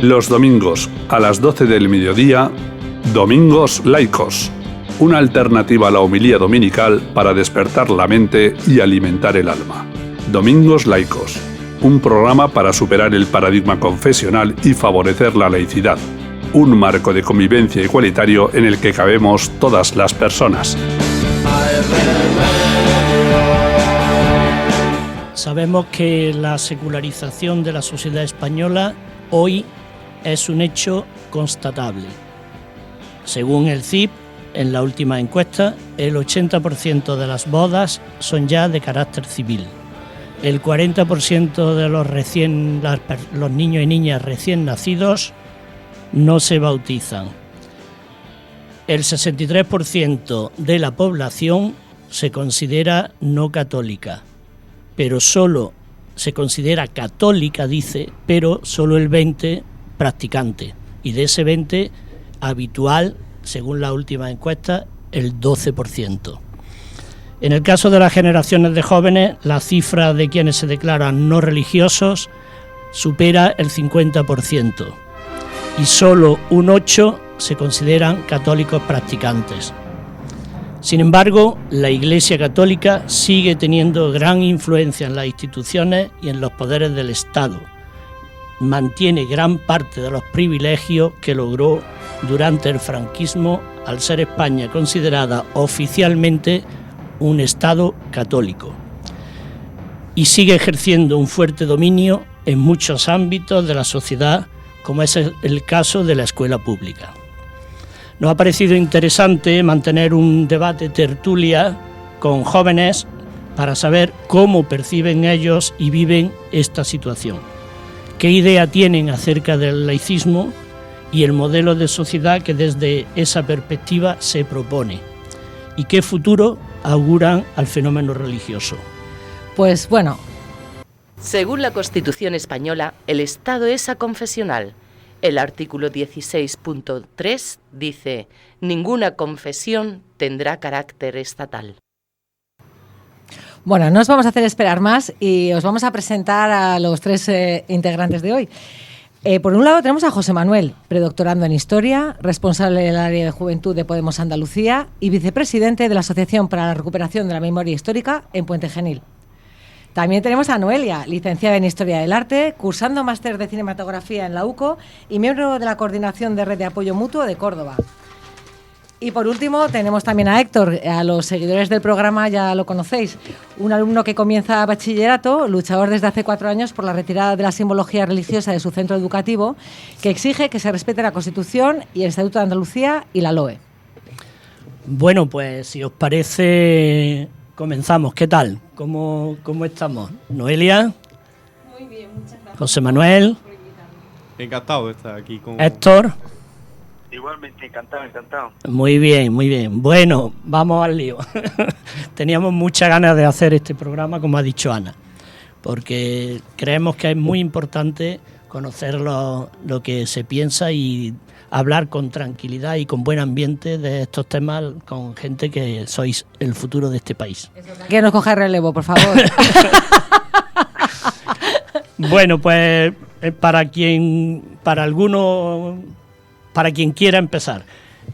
Los domingos, a las 12 del mediodía, Domingos Laicos. Una alternativa a la homilía dominical para despertar la mente y alimentar el alma. Domingos Laicos. Un programa para superar el paradigma confesional y favorecer la laicidad. Un marco de convivencia igualitario en el que cabemos todas las personas. Sabemos que la secularización de la sociedad española hoy es un hecho constatable. Según el CIP, en la última encuesta, el 80% de las bodas son ya de carácter civil. El 40% de los niños y niñas recién nacidos no se bautizan. El 63% de la población se considera no católica, pero solo se considera católica, dice, pero solo el 20% practicante. Y de ese 20% habitual, según la última encuesta, el 12%. En el caso de las generaciones de jóvenes, la cifra de quienes se declaran no religiosos supera el 50% y solo un 8% se consideran católicos practicantes. Sin embargo, la Iglesia Católica sigue teniendo gran influencia en las instituciones y en los poderes del Estado. Mantiene gran parte de los privilegios que logró durante el franquismo, al ser España considerada oficialmente un Estado católico, y sigue ejerciendo un fuerte dominio en muchos ámbitos de la sociedad, como es el caso de la escuela pública. Nos ha parecido interesante mantener un debate tertulia con jóvenes para saber cómo perciben ellos y viven esta situación, qué idea tienen acerca del laicismo y el modelo de sociedad que desde esa perspectiva se propone, y qué futuro auguran al fenómeno religioso. Pues bueno. Según la Constitución española, el Estado es aconfesional. El artículo 16.3 dice: ninguna confesión tendrá carácter estatal. Bueno, no os vamos a hacer esperar más y os vamos a presentar a los tres integrantes de hoy. Por un lado tenemos a José Manuel, predoctorando en Historia, responsable del área de Juventud de Podemos Andalucía y vicepresidente de la Asociación para la Recuperación de la Memoria Histórica en Puente Genil. También tenemos a Noelia, licenciada en Historia del Arte, cursando máster de Cinematografía en la UCO y miembro de la Coordinación de Red de Apoyo Mutuo de Córdoba. Y por último tenemos también a Héctor, a los seguidores del programa ya lo conocéis, un alumno que comienza bachillerato, luchador desde hace 4 años por la retirada de la simbología religiosa de su centro educativo, que exige que se respete la Constitución y el Estatuto de Andalucía y la LOE. Bueno, pues si os parece, comenzamos. ¿Qué tal? ¿Cómo estamos? Noelia. Muy bien, muchas gracias. José Manuel. Encantado de estar aquí con... Héctor. Igualmente, encantado. Muy bien, muy bien. Bueno, vamos al lío. Teníamos muchas ganas de hacer este programa, como ha dicho Ana, porque creemos que es muy importante conocer lo que se piensa y hablar con tranquilidad y con buen ambiente de estos temas con gente que sois el futuro de este país. Que nos coja el relevo, por favor. Bueno, pues para quien quiera empezar,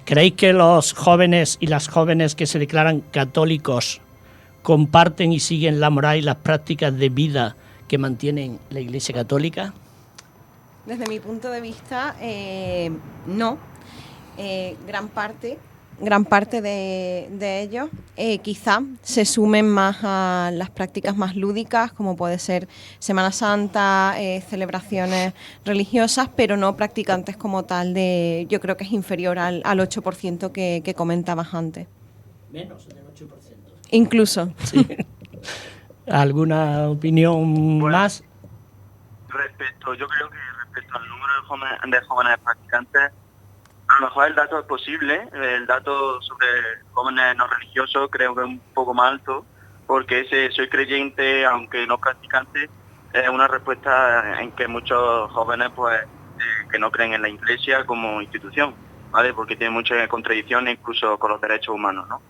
¿creéis que los jóvenes y las jóvenes que se declaran católicos comparten y siguen la moral y las prácticas de vida que mantienen la Iglesia Católica? Desde mi punto de vista, no. Gran parte de ellos quizá se sumen más a las prácticas más lúdicas, como puede ser Semana Santa, celebraciones religiosas, pero no practicantes como tal. Yo creo que es inferior al 8% que comentabas antes. Menos del 8%. Incluso. Sí. ¿Alguna opinión más? Yo creo que respecto al número de jóvenes practicantes, a lo mejor el dato es posible. El dato sobre jóvenes no religiosos creo que es un poco más alto, porque ese soy creyente aunque no practicante es una respuesta en que muchos jóvenes pues que no creen en la Iglesia como institución, ¿vale? Porque tiene muchas contradicciones incluso con los derechos humanos, ¿no?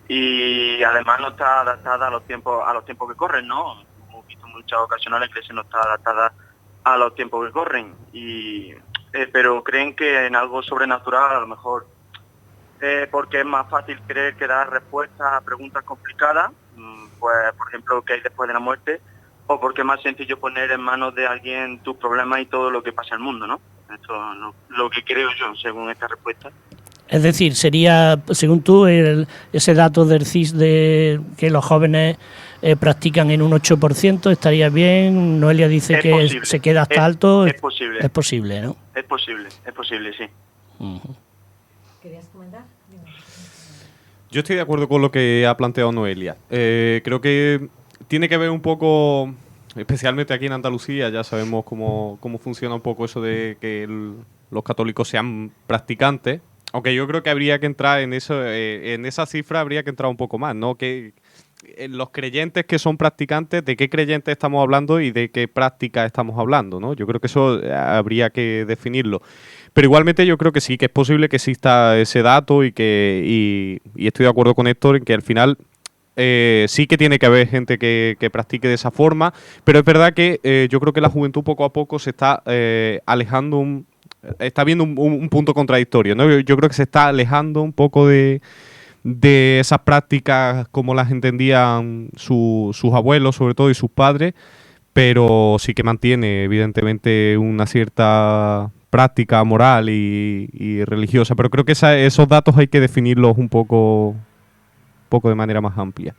Y además no está adaptada a los tiempos que corren, ¿no? Hemos visto en muchas ocasiones la Iglesia no está adaptada a los tiempos que corren. Pero creen que en algo sobrenatural, a lo mejor porque es más fácil creer que dar respuestas a preguntas complicadas, pues por ejemplo, ¿qué hay después de la muerte? O porque es más sencillo poner en manos de alguien tus problemas y todo lo que pasa en el mundo, ¿no? Esto es lo que creo yo, según esta respuesta. Es decir, sería, según tú, ese dato del CIS de que los jóvenes practican en un 8%, estaría bien. Noelia dice que posible. Se queda hasta alto. Es posible. Es posible, ¿no? Es posible, sí. ¿Querías comentar? Yo estoy de acuerdo con lo que ha planteado Noelia. Creo que tiene que ver un poco, especialmente aquí en Andalucía, ya sabemos cómo funciona un poco eso de que los católicos sean practicantes. Aunque yo creo que habría que entrar en eso, en esa cifra habría que entrar un poco más, ¿no? Que los creyentes que son practicantes, ¿de qué creyentes estamos hablando y de qué práctica estamos hablando, ¿no? Yo creo que eso habría que definirlo. Pero igualmente yo creo que sí, que es posible que exista ese dato y estoy de acuerdo con Héctor en que al final sí que tiene que haber gente que practique de esa forma, pero es verdad que yo creo que la juventud poco a poco se está alejando está viendo un punto contradictorio, ¿no? Yo creo que se está alejando un poco de esas prácticas como las entendían sus abuelos, sobre todo, y sus padres, pero sí que mantiene, evidentemente, una cierta práctica moral y religiosa. Pero creo que esos datos hay que definirlos un poco de manera más amplia.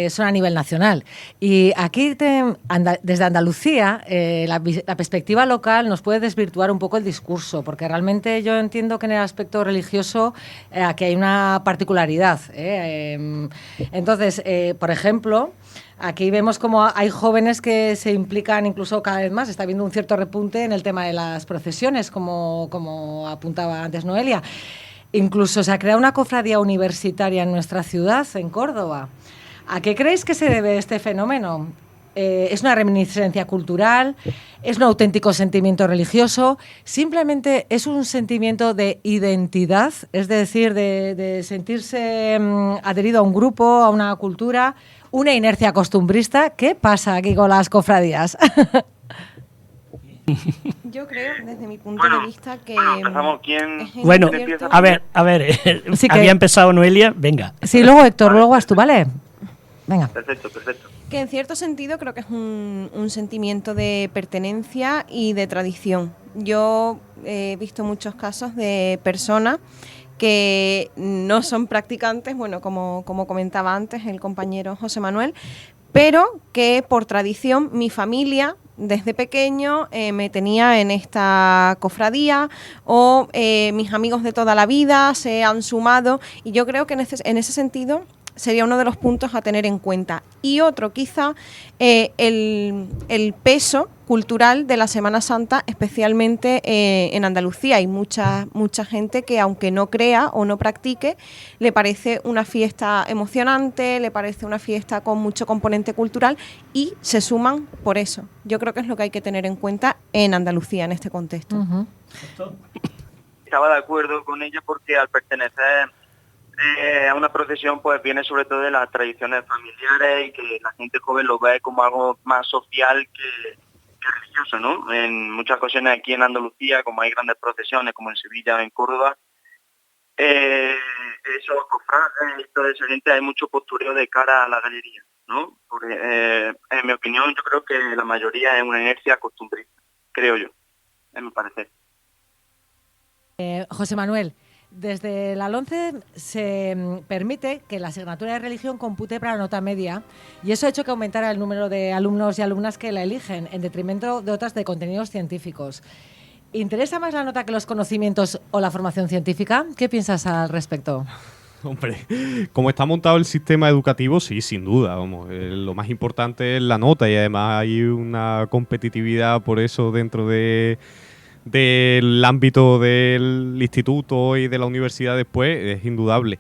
Son a nivel nacional y aquí desde Andalucía la perspectiva local nos puede desvirtuar un poco el discurso, porque realmente yo entiendo que en el aspecto religioso aquí hay una particularidad, entonces por ejemplo aquí vemos como hay jóvenes que se implican incluso cada vez más, está habiendo un cierto repunte en el tema de las procesiones, como apuntaba antes Noelia. Incluso se ha creado una cofradía universitaria en nuestra ciudad, en Córdoba. ¿A qué creéis que se debe este fenómeno? ¿Es una reminiscencia cultural? ¿Es un auténtico sentimiento religioso? ¿Simplemente es un sentimiento de identidad? Es decir, de sentirse adherido a un grupo, a una cultura, una inercia costumbrista. ¿Qué pasa aquí con las cofradías? Yo creo, desde mi punto de vista, que... Empezamos. ¿Quién empieza? A ver, sí que había empezado Noelia, venga. Sí, luego Héctor, luego vas tú, ¿vale? Venga. Perfecto. Que en cierto sentido creo que es un sentimiento de pertenencia y de tradición. Yo he visto muchos casos de personas que no son practicantes, bueno, como comentaba antes el compañero José Manuel, pero que por tradición mi familia desde pequeño me tenía en esta cofradía o mis amigos de toda la vida se han sumado, y yo creo que en ese sentido sería uno de los puntos a tener en cuenta. Y otro quizá el peso cultural de la Semana Santa, especialmente en Andalucía. Hay mucha gente que, aunque no crea o no practique, le parece una fiesta emocionante, le parece una fiesta con mucho componente cultural y se suman por eso. Yo creo que es lo que hay que tener en cuenta en Andalucía en este contexto. Uh-huh. Estaba de acuerdo con ella porque al pertenecer a una procesión pues viene sobre todo de las tradiciones familiares y que la gente joven lo ve como algo más social que religioso, ¿no? En muchas ocasiones aquí en Andalucía, como hay grandes procesiones como en Sevilla o en Córdoba, esos cofrades y toda esa gente, hay mucho postureo de cara a la galería, ¿no? Porque en mi opinión yo creo que la mayoría es una inercia costumbrista, creo yo, en mi parecer. José Manuel, desde la LOMCE se permite que la asignatura de religión compute para la nota media, y eso ha hecho que aumentara el número de alumnos y alumnas que la eligen, en detrimento de otras de contenidos científicos. ¿Interesa más la nota que los conocimientos o la formación científica? ¿Qué piensas al respecto? Hombre, como está montado el sistema educativo, sí, sin duda. Vamos, lo más importante es la nota, y además hay una competitividad por eso dentro del ámbito del instituto y de la universidad después, es indudable.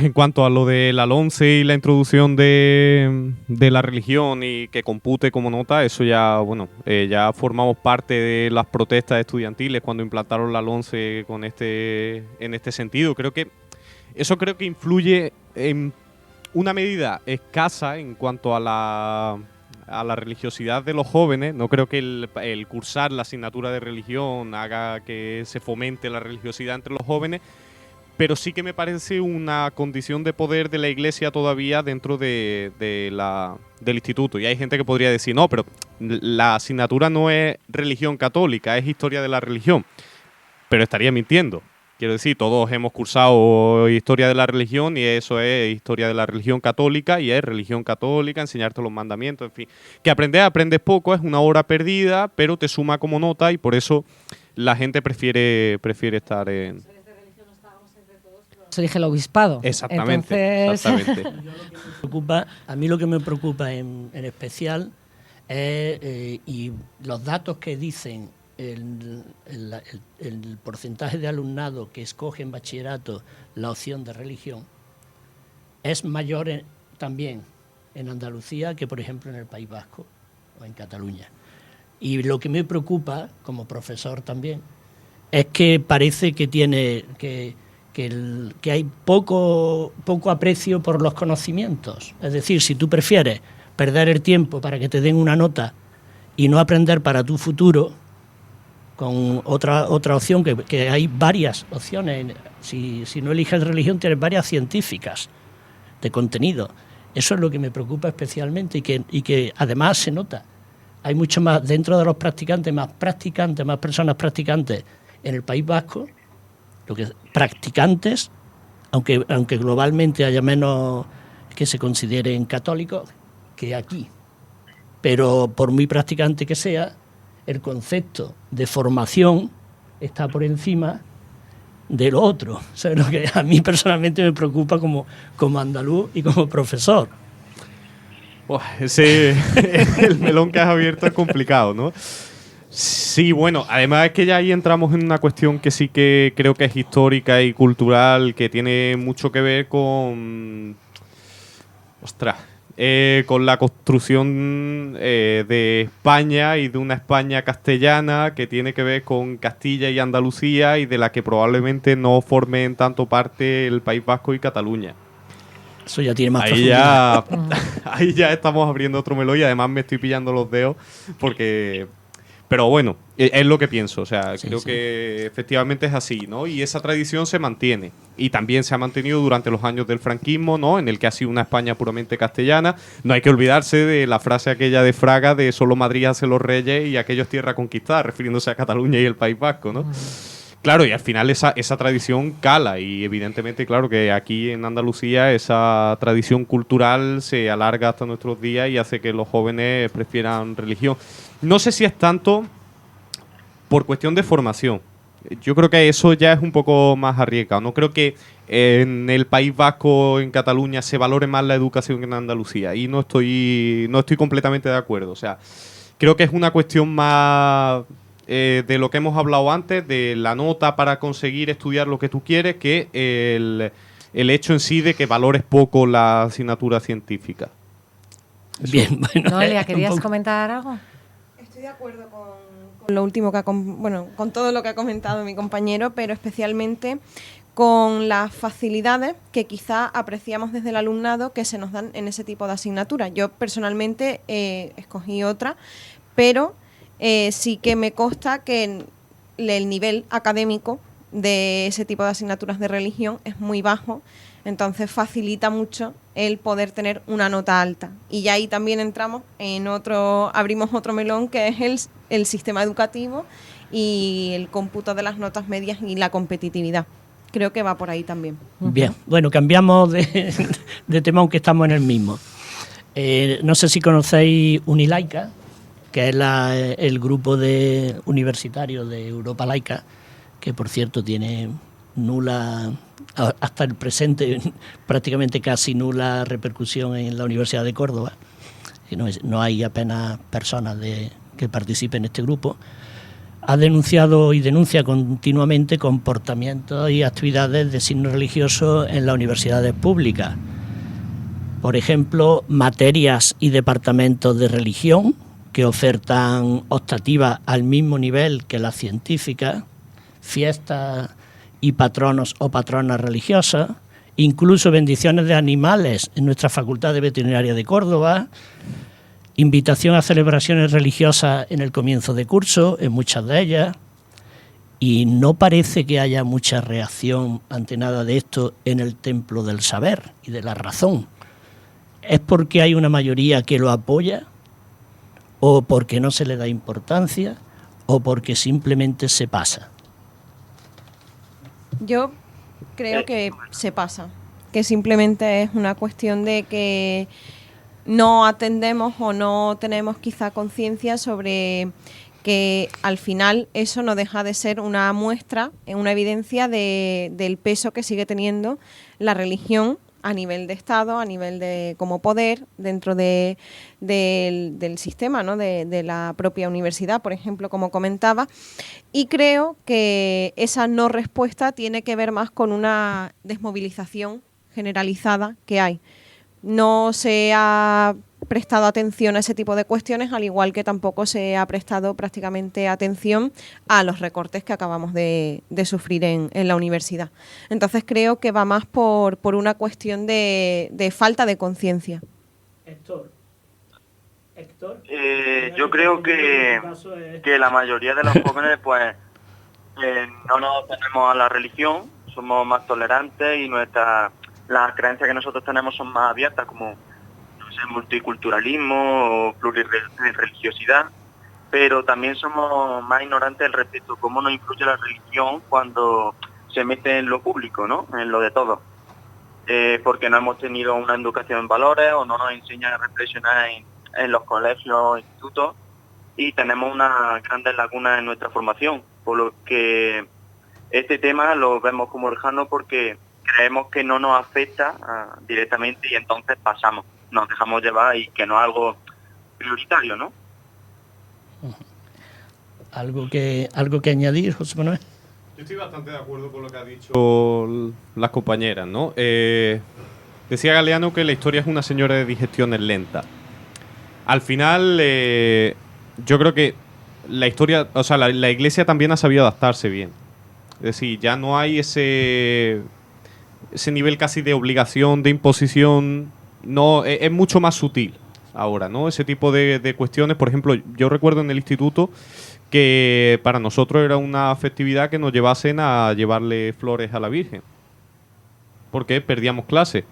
En cuanto a lo de la LOMCE y la introducción de la religión y que compute como nota, eso ya, bueno, ya formamos parte de las protestas estudiantiles cuando implantaron la LOMCE en este sentido. Creo que influye en una medida escasa en cuanto a a la religiosidad de los jóvenes. No creo que el cursar la asignatura de religión haga que se fomente la religiosidad entre los jóvenes, pero sí que me parece una condición de poder de la Iglesia todavía dentro del instituto. Y hay gente que podría decir, no, pero la asignatura no es religión católica, es historia de la religión. Pero estaría mintiendo. Quiero decir, todos hemos cursado historia de la religión y eso es historia de la religión católica y es religión católica, enseñarte los mandamientos, en fin. Que aprendes poco, es una hora perdida, pero te suma como nota y por eso la gente prefiere estar en... Se elige el obispado. Exactamente, Entonces... exactamente. A mí lo que me preocupa en especial es, y los datos que dicen el porcentaje de alumnado que escoge en bachillerato la opción de religión es mayor también en Andalucía que, por ejemplo, en el País Vasco o en Cataluña. Y lo que me preocupa, como profesor también, es que parece que que hay poco aprecio por los conocimientos. Es decir, si tú prefieres perder el tiempo para que te den una nota y no aprender para tu futuro, con otra opción, que hay varias opciones. Si no eliges religión, tienes varias científicas de contenido. Eso es lo que me preocupa especialmente y que además se nota. Hay mucho más, dentro de los practicantes, más personas practicantes en el País Vasco, practicantes, aunque globalmente haya menos que se consideren católicos que aquí. Pero por muy practicante que sea, el concepto de formación está por encima de lo otro. O sea, lo que a mí personalmente me preocupa como andaluz y como profesor. El melón que has abierto es complicado, ¿no? Sí, bueno, además es que ya ahí entramos en una cuestión que sí que creo que es histórica y cultural, que tiene mucho que ver con... con la construcción de España y de una España castellana que tiene que ver con Castilla y Andalucía y de la que probablemente no formen tanto parte el País Vasco y Cataluña. Eso ya tiene más profundidad. Ahí ya estamos abriendo otro melón y además me estoy pillando los dedos porque... Pero bueno, es lo que pienso, o sea, creo que efectivamente es así, ¿no? Y esa tradición se mantiene. Y también se ha mantenido durante los años del franquismo, ¿no? En el que ha sido una España puramente castellana. No hay que olvidarse de la frase aquella de Fraga de solo Madrid hace los reyes y aquello es tierra conquistada, refiriéndose a Cataluña y el País Vasco, ¿no? Claro, y al final esa tradición cala y evidentemente, claro, que aquí en Andalucía esa tradición cultural se alarga hasta nuestros días y hace que los jóvenes prefieran religión. No sé si es tanto por cuestión de formación. Yo creo que eso ya es un poco más arriesgado. No creo que en el País Vasco, en Cataluña, se valore más la educación que en Andalucía. Y no estoy completamente de acuerdo. O sea, creo que es una cuestión más de lo que hemos hablado antes, de la nota para conseguir estudiar lo que tú quieres, que el hecho en sí de que valores poco la asignatura científica. Eso. Bien, bueno. Noelia, ¿querías comentar algo? Estoy de acuerdo con lo último con todo lo que ha comentado mi compañero, pero especialmente con las facilidades que quizá apreciamos desde el alumnado que se nos dan en ese tipo de asignaturas. Yo personalmente escogí otra, pero sí que me consta que el nivel académico de ese tipo de asignaturas de religión es muy bajo, entonces facilita mucho el poder tener una nota alta. Y ya ahí también entramos abrimos otro melón que es el sistema educativo y el cómputo de las notas medias y la competitividad. Creo que va por ahí también. Bien, bueno, cambiamos de tema aunque estamos en el mismo. No sé si conocéis Unilaica, que es el grupo universitario de Europa Laica, que por cierto tiene nula, hasta el presente, prácticamente casi nula repercusión en la Universidad de Córdoba. No hay apenas personas que participen en este grupo. Ha denunciado y denuncia continuamente comportamientos y actividades de signo religioso en las universidades públicas. Por ejemplo, materias y departamentos de religión que ofertan optativas al mismo nivel que las científicas, fiestas y patronos o patronas religiosas, incluso bendiciones de animales en nuestra Facultad de Veterinaria de Córdoba, invitación a celebraciones religiosas en el comienzo de curso, en muchas de ellas, y no parece que haya mucha reacción ante nada de esto en el templo del saber y de la razón. ¿Es porque hay una mayoría que lo apoya? ¿O porque no se le da importancia? ¿O porque simplemente se pasa? Yo creo que se pasa, que simplemente es una cuestión de que no atendemos o no tenemos quizá conciencia sobre que al final eso no deja de ser una muestra, una evidencia del peso que sigue teniendo la religión a nivel de Estado, a nivel de como poder dentro del sistema, ¿no? de la propia universidad, por ejemplo, como comentaba. Y creo que esa no respuesta tiene que ver más con una desmovilización generalizada que hay. No se ha prestado atención a ese tipo de cuestiones, al igual que tampoco se ha prestado prácticamente atención a los recortes que acabamos de sufrir en la universidad. Entonces creo que va más por una cuestión de falta de conciencia. Héctor. Yo creo que la mayoría de los jóvenes pues no nos tenemos a la religión, somos más tolerantes y las creencias que nosotros tenemos son más abiertas, como multiculturalismo o plurireligiosidad, pero también somos más ignorantes respecto a cómo nos influye la religión cuando se mete en lo público, ¿no? En lo de todo. Porque no hemos tenido una educación en valores o no nos enseñan a reflexionar en los colegios o institutos, y tenemos unas grandes lagunas en nuestra formación, por lo que este tema lo vemos como lejano porque creemos que no nos afecta directamente y entonces pasamos, nos dejamos llevar y que no es algo prioritario, ¿no? ¿Algo que añadir, José Manuel? Yo estoy bastante de acuerdo con lo que ha dicho las compañeras, ¿no? Decía Galeano que la historia es una señora de digestiones lentas. Al final, yo creo que la historia, o sea, la Iglesia también ha sabido adaptarse bien. Es decir, ya no hay ese nivel casi de obligación, de imposición. No, es mucho más sutil ahora, ¿no? Ese tipo de cuestiones. Por ejemplo, yo recuerdo en el instituto que para nosotros era una festividad que nos llevasen a llevarle flores a la Virgen, porque perdíamos clase.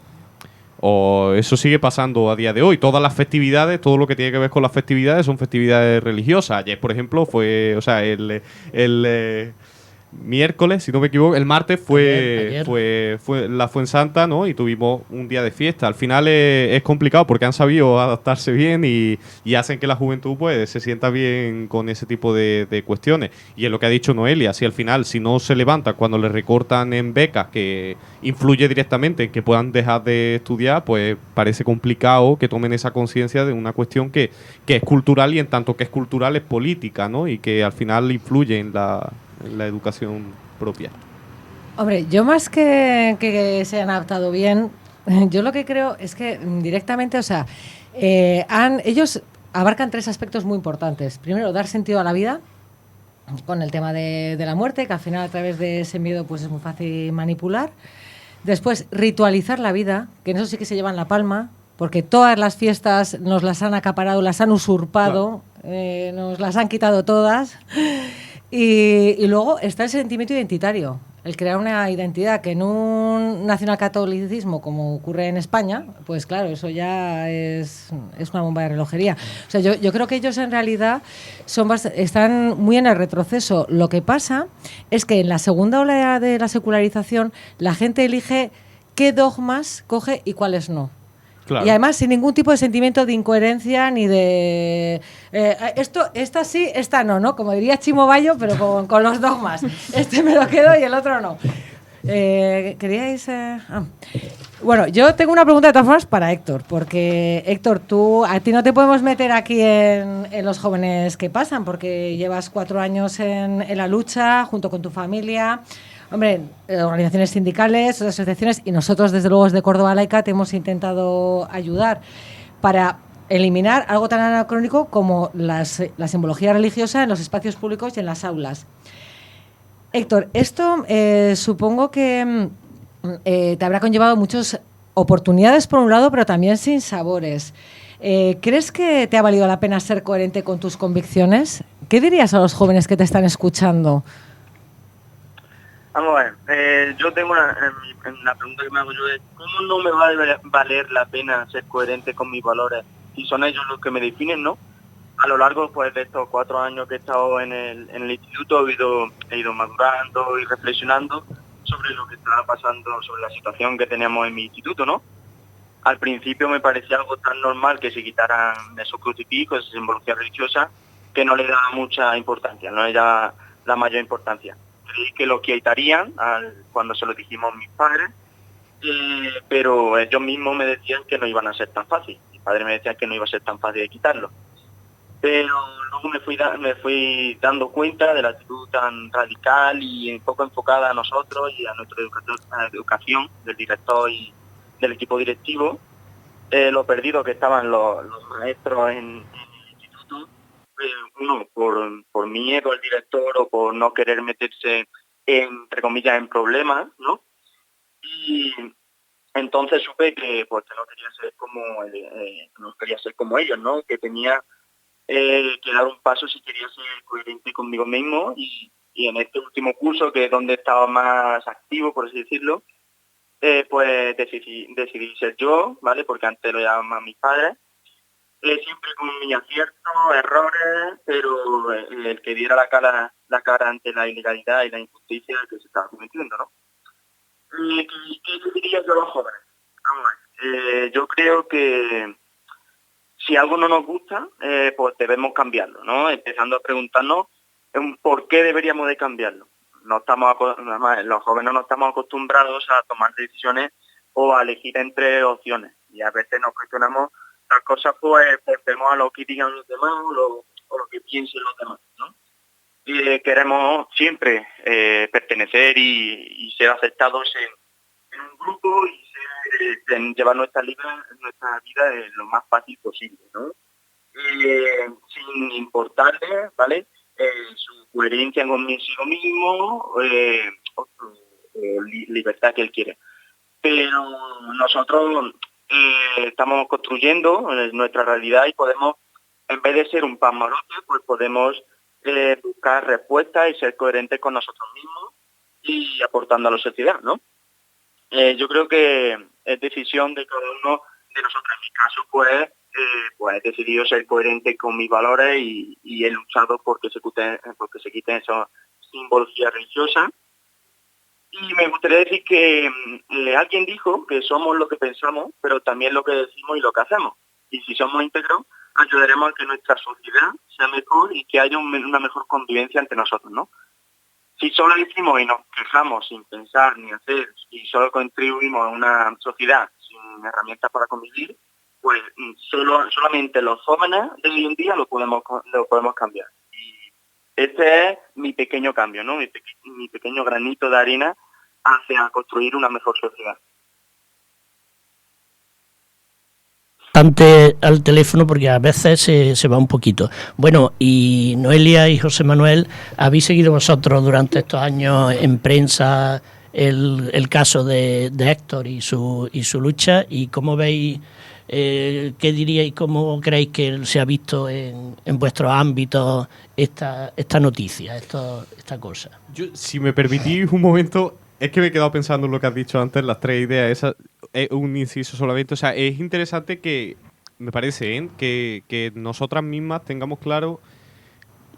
O eso sigue pasando a día de hoy. Todas las festividades, todo lo que tiene que ver con las festividades son festividades religiosas. Ayer, por ejemplo, fue, o sea, el miércoles, si no me equivoco, el martes fue la Fuensanta, ¿no? Y tuvimos un día de fiesta. Al final es complicado porque han sabido adaptarse bien y hacen que la juventud pues se sienta bien con ese tipo de cuestiones. Y es lo que ha dicho Noelia, si al final, si no se levanta cuando le recortan en becas, que influye directamente en que puedan dejar de estudiar, pues parece complicado que tomen esa conciencia de una cuestión que es cultural, y en tanto que es cultural es política, ¿no? Y que al final influye en la educación propia. Hombre, yo más que se hayan adaptado bien, yo lo que creo es que directamente, o sea, ellos abarcan tres aspectos muy importantes. Primero, dar sentido a la vida, con el tema de la muerte, que al final a través de ese miedo pues es muy fácil manipular. Después, ritualizar la vida, que en eso sí que se llevan la palma, porque todas las fiestas nos las han acaparado, las han usurpado, claro. Nos las han quitado todas. Y luego está el sentimiento identitario, el crear una identidad que en un nacionalcatolicismo como ocurre en España, pues claro, eso ya es una bomba de relojería. O sea, yo creo que ellos en realidad están muy en el retroceso. Lo que pasa es que en la segunda ola de la secularización la gente elige qué dogmas coge y cuáles no. Claro. Y además sin ningún tipo de sentimiento de incoherencia ni de esta sí, esta no, ¿no? Como diría Chimo Bayo, pero con los dogmas. Este me lo quedo y el otro no. ¿Queríais? Bueno, yo tengo una pregunta de todas formas para Héctor, porque Héctor, a ti no te podemos meter aquí en los jóvenes que pasan, porque llevas 4 años en la lucha junto con tu familia. Hombre, organizaciones sindicales, asociaciones, y nosotros desde luego desde Córdoba Laica te hemos intentado ayudar para eliminar algo tan anacrónico como la simbología religiosa en los espacios públicos y en las aulas. Héctor, esto supongo que te habrá conllevado muchas oportunidades por un lado, pero también sinsabores. ¿Crees que te ha valido la pena ser coherente con tus convicciones? ¿Qué dirías a los jóvenes que te están escuchando? Vamos a ver, yo tengo la pregunta que me hago yo es, ¿cómo no me va a valer la pena ser coherente con mis valores si son ellos los que me definen, ¿no? A lo largo pues, de estos 4 años que he estado en el instituto he ido madurando y reflexionando sobre lo que estaba pasando, sobre la situación que teníamos en mi instituto, ¿no? Al principio me parecía algo tan normal que se quitaran esos crucifijos, esa simbología religiosa, que no le daba mucha importancia, no le daba la mayor importancia. Creí que lo quitarían cuando se lo dijimos a mis padres, pero ellos mismos me decían que no iban a ser tan fácil. Mis padres me decían que no iba a ser tan fácil de quitarlo. Pero luego me fui dando cuenta de la actitud tan radical y un poco enfocada a nosotros y a nuestra educación del director y del equipo directivo, lo perdido que estaban los maestros en el instituto, uno por miedo al director o por no querer meterse entre comillas en problemas, ¿no? Y entonces supe que pues que no quería ser como ellos, ¿no? Que tenía que dar un paso si quería ser coherente conmigo mismo y en este último curso, que es donde estaba más activo, por así decirlo, pues decidí ser yo, ¿vale? Porque antes lo llamaban mis padres, siempre con mis aciertos, errores, pero el que diera la cara ante la ilegalidad y la injusticia que se estaba cometiendo, ¿no? ¿Qué diría yo a los jóvenes? Vamos a ver, yo creo que si algo no nos gusta, pues debemos cambiarlo, ¿no? Empezando a preguntarnos por qué deberíamos de cambiarlo. Los jóvenes no estamos acostumbrados a tomar decisiones o a elegir entre opciones. Y a veces nos cuestionamos las cosas pues vemos a lo que digan los demás o lo que piensen los demás, ¿no? Y queremos siempre pertenecer y ser aceptados en un grupo y llevar nuestra vida lo más fácil posible, ¿no? Sin importarle, ¿vale? Su coherencia consigo mismo o su libertad que él quiere. Pero nosotros estamos construyendo nuestra realidad y podemos, en vez de ser un pasmarote, pues podemos buscar respuestas y ser coherentes con nosotros mismos y aportando a la sociedad, ¿no? Yo creo que es decisión de cada uno de nosotros. En mi caso, pues he decidido ser coherente con mis valores y he luchado porque se quiten esas simbologías religiosas. Y me gustaría decir que alguien dijo que somos lo que pensamos, pero también lo que decimos y lo que hacemos. Y si somos íntegros, ayudaremos a que nuestra sociedad sea mejor y que haya una mejor convivencia entre nosotros, ¿no? Si solo decimos y nos quejamos sin pensar ni hacer y solo contribuimos a una sociedad sin herramientas para convivir, pues solamente los jóvenes de hoy en día lo podemos cambiar. Y este es mi pequeño cambio, ¿no? Mi pequeño granito de arena hacia construir una mejor sociedad. Ante al teléfono porque a veces se va un poquito. Bueno, y Noelia y José Manuel, ¿habéis seguido vosotros durante estos años en prensa el caso de Héctor y su lucha? ¿Y cómo veis, qué diríais, cómo creéis que se ha visto en vuestros ámbitos esta noticia, esta cosa? Yo, si me permitís un momento, es que me he quedado pensando en lo que has dicho antes, las 3 ideas esas. Un inciso solamente, o sea, es interesante que, me parece, que nosotras mismas tengamos claro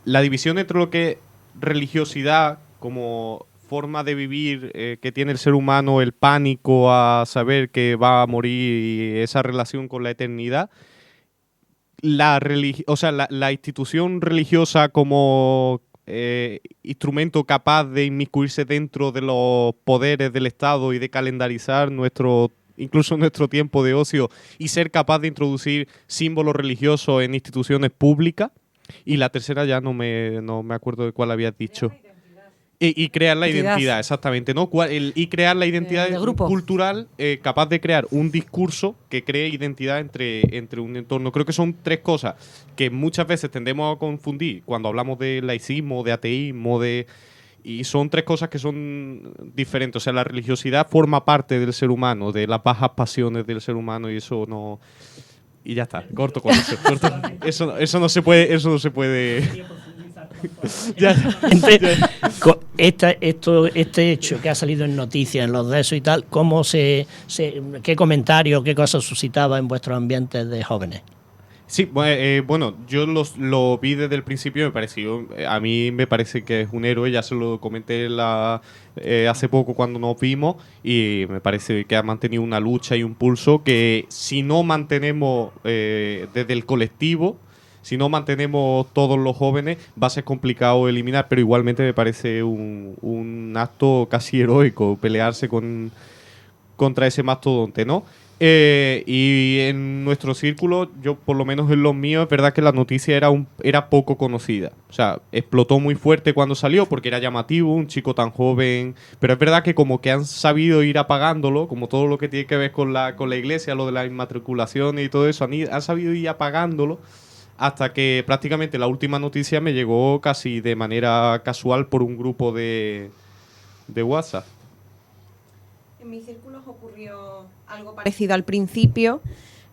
la división entre lo que es religiosidad como forma de vivir que tiene el ser humano, el pánico a saber que va a morir y esa relación con la eternidad, la institución religiosa como instrumento capaz de inmiscuirse dentro de los poderes del Estado y de calendarizar incluso nuestro tiempo de ocio y ser capaz de introducir símbolos religiosos en instituciones públicas. Y la tercera ya no me acuerdo de cuál habías dicho. Y crear la identidad, exactamente, ¿no? Y crear la identidad cultural capaz de crear un discurso que cree identidad entre un entorno. Creo que son 3 cosas que muchas veces tendemos a confundir cuando hablamos de laicismo, de ateísmo, y son 3 cosas que son diferentes. O sea, la religiosidad forma parte del ser humano, de las bajas pasiones del ser humano, y eso no... Y ya está, corto con eso. Eso no se puede. Ya. Este hecho que ha salido en noticias, en los de eso y tal, ¿qué comentarios, qué cosas suscitaba en vuestros ambientes de jóvenes? Sí, bueno, yo lo vi desde el principio, a mí me parece que es un héroe, ya se lo comenté hace poco cuando nos vimos, y me parece que ha mantenido una lucha y un pulso que si no mantenemos desde el colectivo, si no mantenemos todos los jóvenes, va a ser complicado eliminar, pero igualmente me parece un acto casi heroico pelearse contra ese mastodonte, ¿no? Y en nuestro círculo, yo por lo menos en los míos, es verdad que la noticia era poco conocida. O sea, explotó muy fuerte cuando salió porque era llamativo, un chico tan joven. Pero es verdad que como que han sabido ir apagándolo, como todo lo que tiene que ver con la iglesia, lo de las inmatriculaciones y todo eso, han sabido ir apagándolo hasta que prácticamente la última noticia me llegó casi de manera casual por un grupo de WhatsApp. En mis círculos ocurrió algo parecido al principio.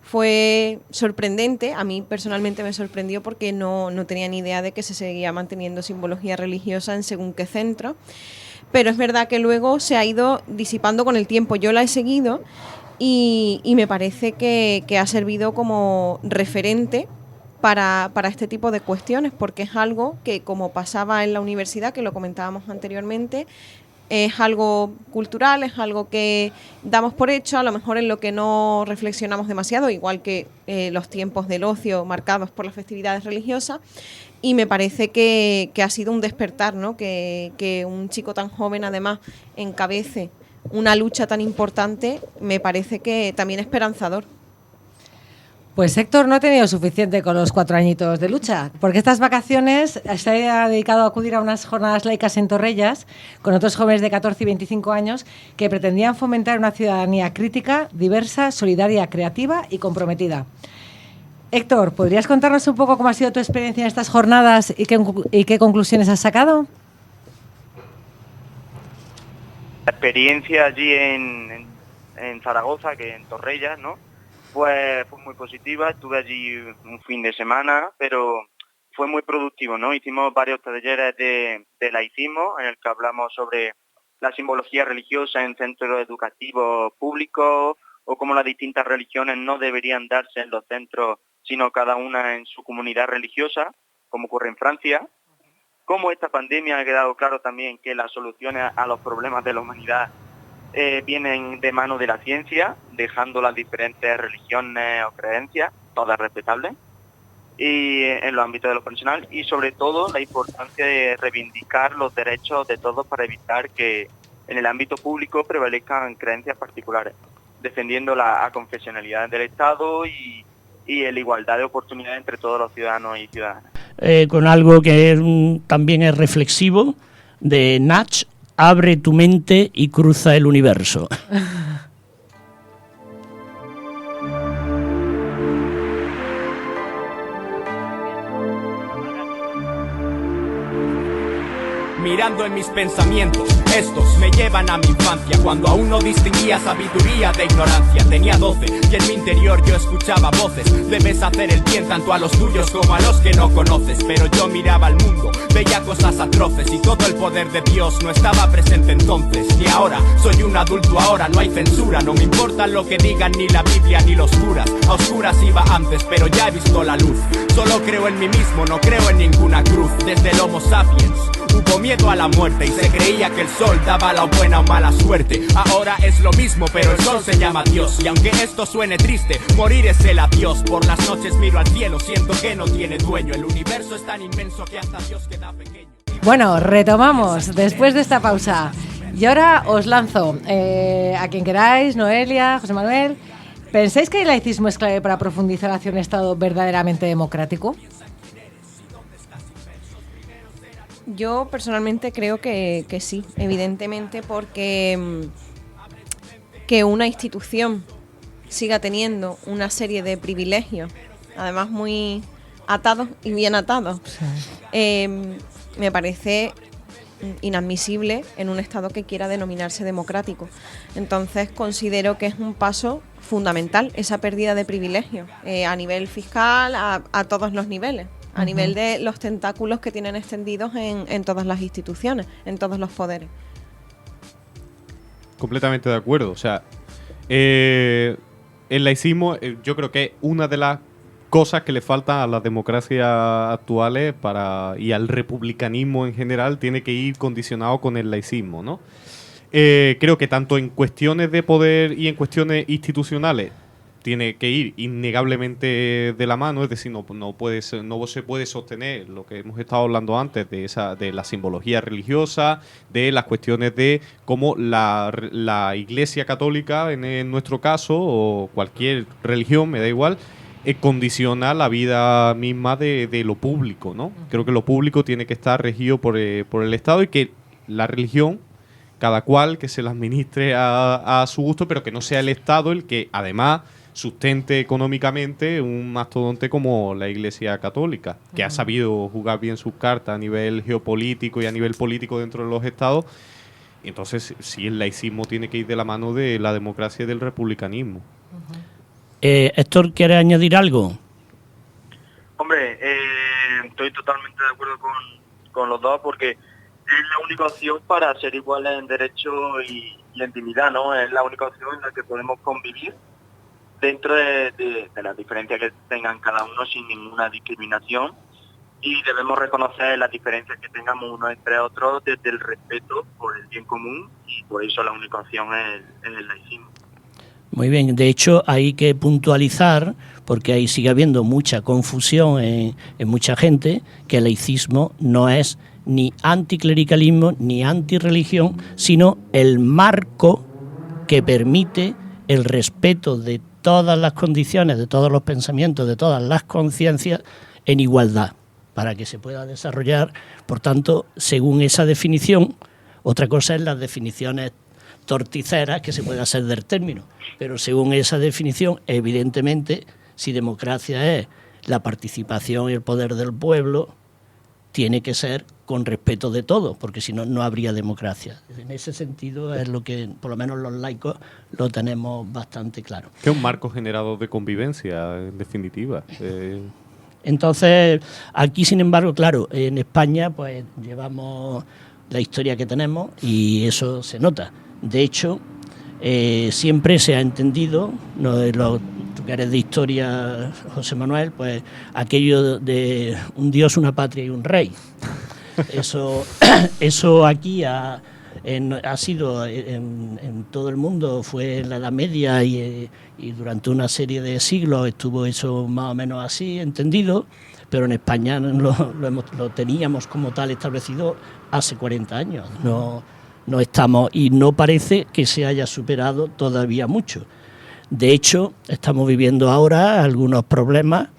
Fue sorprendente, a mí personalmente me sorprendió porque no tenía ni idea de que se seguía manteniendo simbología religiosa en según qué centro. Pero es verdad que luego se ha ido disipando con el tiempo. Yo la he seguido y me parece que ha servido como referente para este tipo de cuestiones, porque es algo que, como pasaba en la universidad, que lo comentábamos anteriormente, es algo cultural, es algo que damos por hecho, a lo mejor en lo que no reflexionamos demasiado, igual que los tiempos del ocio marcados por las festividades religiosas, y me parece que ha sido un despertar, ¿no? Que un chico tan joven además encabece una lucha tan importante, me parece que también esperanzador. Pues Héctor no ha tenido suficiente con los 4 añitos de lucha, porque estas vacaciones se ha dedicado a acudir a unas jornadas laicas en Torrellas con otros jóvenes de 14 y 25 años que pretendían fomentar una ciudadanía crítica, diversa, solidaria, creativa y comprometida. Héctor, ¿podrías contarnos un poco cómo ha sido tu experiencia en estas jornadas y qué conclusiones has sacado? La experiencia allí en Zaragoza, que en Torrellas, ¿no? Pues fue muy positiva, estuve allí un fin de semana, pero fue muy productivo, ¿no? Hicimos varios talleres de laicismo en el que hablamos sobre la simbología religiosa en centros educativos públicos o cómo las distintas religiones no deberían darse en los centros, sino cada una en su comunidad religiosa, como ocurre en Francia. Cómo esta pandemia ha quedado claro también que las soluciones a los problemas de la humanidad vienen de mano de la ciencia, dejando las diferentes religiones o creencias, todas respetables, y en los ámbitos de lo personal, y sobre todo la importancia de reivindicar los derechos de todos para evitar que en el ámbito público prevalezcan creencias particulares, defendiendo la aconfesionalidad del Estado y la igualdad de oportunidades entre todos los ciudadanos y ciudadanas. Con algo que también es reflexivo, de Nach, abre tu mente y cruza el universo. Mirando en mis pensamientos, estos me llevan a mi infancia, cuando aún no distinguía sabiduría de ignorancia. Tenía 12 y en mi interior yo escuchaba voces. Debes hacer el bien tanto a los tuyos como a los que no conoces. Pero yo miraba al mundo, veía cosas atroces y todo el poder de Dios no estaba presente entonces. Ni ahora, soy un adulto ahora, no hay censura. No me importa lo que digan ni la Biblia ni los curas. A oscuras iba antes, pero ya he visto la luz. Solo creo en mí mismo, no creo en ninguna cruz. Desde el Homo sapiens hubo miedo a la muerte y se creía que el sol daba la buena o mala suerte. Ahora es lo mismo, pero el sol se llama Dios. Y aunque esto suene triste, morir es el adiós. Por las noches miro al cielo, siento que no tiene dueño. El universo es tan inmenso que hasta Dios queda pequeño. Bueno, retomamos después de esta pausa. Y ahora os lanzo a quien queráis, Noelia, José Manuel. ¿Pensáis que el laicismo es clave para profundizar hacia un Estado verdaderamente democrático? Yo personalmente creo que sí, evidentemente, porque que una institución siga teniendo una serie de privilegios, además muy atados y bien atados, me parece inadmisible en un Estado que quiera denominarse democrático. Entonces considero que es un paso fundamental esa pérdida de privilegios a nivel fiscal, a todos los niveles, a nivel de los tentáculos que tienen extendidos en todas las instituciones, en todos los poderes. Completamente de acuerdo. O sea, el laicismo yo creo que es una de las cosas que le faltan a las democracias actuales y al republicanismo en general tiene que ir condicionado con el laicismo, ¿no? Creo que tanto en cuestiones de poder y en cuestiones institucionales tiene que ir innegablemente de la mano, es decir, no se puede sostener lo que hemos estado hablando antes de la simbología religiosa, de las cuestiones de cómo la Iglesia Católica, en nuestro caso, o cualquier religión, me da igual, condiciona la vida misma de lo público, ¿no? Creo que lo público tiene que estar regido por el Estado y que la religión, cada cual que se la administre a su gusto, pero que no sea el Estado el que además sustente económicamente un mastodonte como la Iglesia Católica, que ha sabido jugar bien sus cartas a nivel geopolítico y a nivel político dentro de los estados. Entonces, sí, el laicismo tiene que ir de la mano de la democracia y del republicanismo. Héctor, ¿quieres añadir algo? Hombre, estoy totalmente de acuerdo con los dos, porque es la única opción para ser iguales en derecho y en dignidad, ¿no? Es la única opción en la que podemos convivir dentro de las diferencias que tengan cada uno sin ninguna discriminación, y debemos reconocer las diferencias que tengamos unos entre otros desde el respeto por el bien común, y por eso la única opción es el laicismo. Muy bien, de hecho hay que puntualizar, porque ahí sigue habiendo mucha confusión en mucha gente, que el laicismo no es ni anticlericalismo ni antirreligión, sino el marco que permite el respeto de todas las condiciones, de todos los pensamientos, de todas las conciencias en igualdad, para que se pueda desarrollar. Por tanto, según esa definición, otra cosa es las definiciones torticeras que se puede hacer del término, pero según esa definición, evidentemente, si democracia es la participación y el poder del pueblo, tiene que ser con respeto de todos, porque si no, no habría democracia. En ese sentido es lo que, por lo menos los laicos, lo tenemos bastante claro. Que es un marco generado de convivencia, en definitiva. Entonces, aquí, sin embargo, claro, en España pues llevamos la historia que tenemos y eso se nota. De hecho, siempre se ha entendido, tú que eres de historia, José Manuel, pues aquello de un Dios, una patria y un rey. Eso aquí ha sido en todo el mundo, fue en la Edad Media y durante una serie de siglos estuvo eso más o menos así entendido, pero en España lo teníamos como tal establecido hace 40 años. No estamos, y no parece que se haya superado todavía mucho. De hecho, estamos viviendo ahora algunos problemas